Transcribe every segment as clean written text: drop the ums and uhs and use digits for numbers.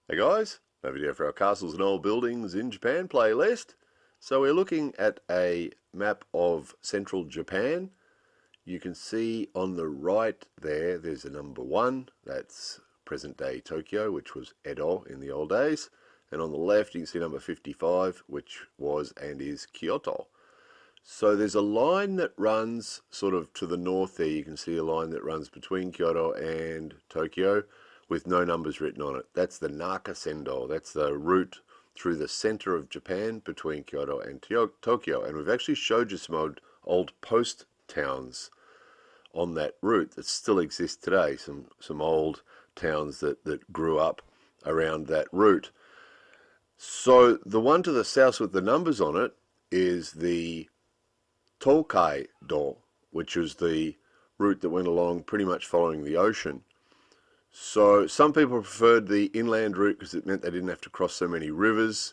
Hey guys, a video for our castles and old buildings in Japan playlist. So we're looking at a map of central Japan. You can see on the right there's the number 1, that's present day Tokyo, which was Edo in the old days. And on the left you can see number 55, which was and is Kyoto. So there's a line that runs sort of to the north there. You can see a line that runs between Kyoto and Tokyo with no numbers written on it. That's the Nakasendo. That's the route through the center of Japan between Kyoto and Tokyo. And we've actually showed you some old post towns on that route that still exist today. Some old towns that grew up around that route. So the one to the south with the numbers on it is the Tokaido, which is the route that went along pretty much following the ocean. So some people preferred the inland route because it meant they didn't have to cross so many rivers.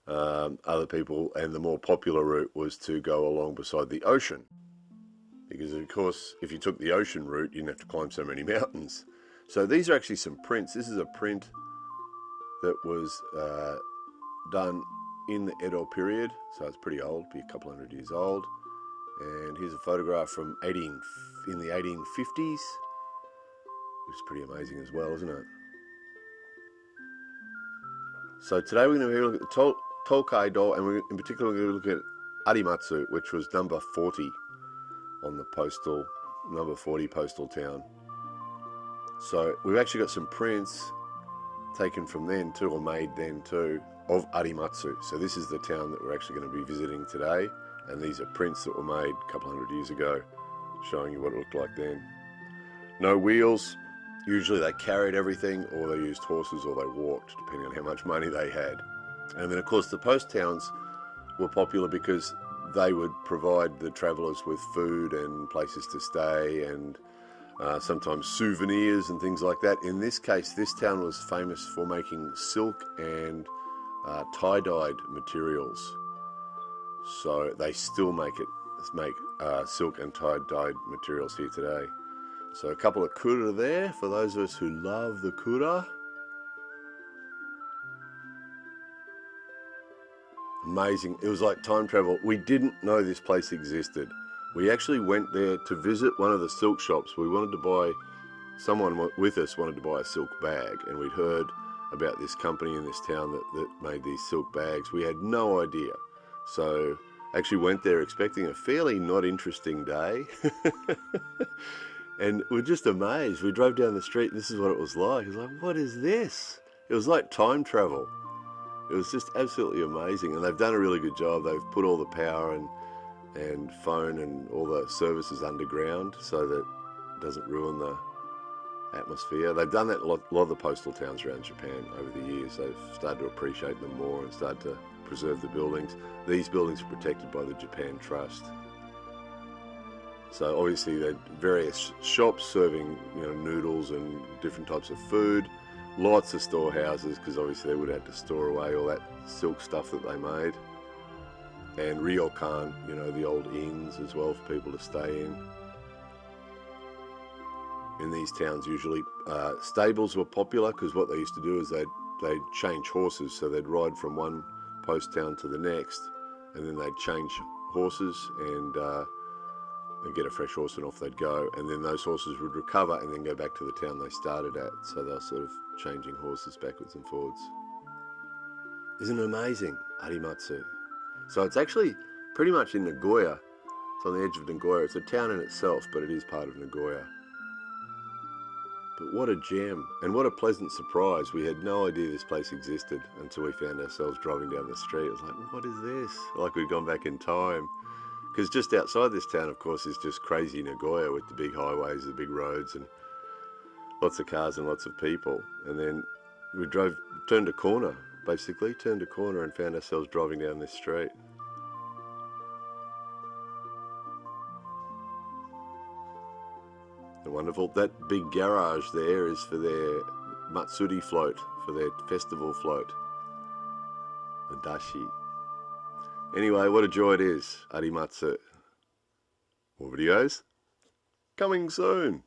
Other people, and the more popular route was to go along beside the ocean. Because of course, if you took the ocean route, you didn't have to climb so many mountains. So these are actually some prints. This is a print that was done in the Edo period. So it's pretty old, be a couple hundred years old. And here's a photograph from in the 1850s. Which is pretty amazing as well, isn't it? So today we're going to look at the Tokaido, and in particular we're going to look at Arimatsu, which was number 40 on the number 40 postal town. So we've actually got some prints taken from then too, or made then too, of Arimatsu. So this is the town that we're actually going to be visiting today, and these are prints that were made a couple hundred years ago, showing you what it looked like then. No wheels. Usually they carried everything, or they used horses, or they walked, depending on how much money they had. And then of course the post towns were popular because they would provide the travellers with food and places to stay, and sometimes souvenirs and things like that. In this case, this town was famous for making silk and tie-dyed materials. So they still make silk and tie-dyed materials here today. So a couple of kura there for those of us who love the kura. Amazing. It was like time travel. We didn't know this place existed. We actually went there to visit one of the silk shops. Someone with us wanted to buy a silk bag, and we'd heard about this company in this town that made these silk bags. We had no idea. So actually went there expecting a fairly not interesting day. And we're just amazed. We drove down the street and this is what it was like. It was like, what is this? It was like time travel. It was just absolutely amazing. And they've done a really good job. They've put all the power and phone and all the services underground so that it doesn't ruin the atmosphere. They've done that a lot of the postal towns around Japan over the years. They've started to appreciate them more and started to preserve the buildings. These buildings are protected by the Japan Trust. So obviously they had various shops serving noodles and different types of food, lots of storehouses because obviously they would have had to store away all that silk stuff that they made, and ryokan, the old inns as well for people to stay in. In these towns usually stables were popular because what they used to do is they'd change horses, so they'd ride from one post town to the next and then they'd change horses and get a fresh horse and off they'd go, and then those horses would recover and then go back to the town they started at. So they're sort of changing horses backwards and forwards. Isn't it amazing? Arimatsu. So it's actually pretty much in Nagoya. It's on the edge of Nagoya. It's a town in itself, but it is part of Nagoya. But what a gem, and what a pleasant surprise. We had no idea this place existed until we found ourselves driving down the street. It was like, what is this? Like we'd gone back in time. Because just outside this town, of course, is just crazy Nagoya with the big highways, the big roads, and lots of cars and lots of people. And then we turned a corner and found ourselves driving down this street. And wonderful. That big garage there is for their Matsuri float, for their festival float, the dashi. Anyway, what a joy it is, Arimatsu. More videos coming soon.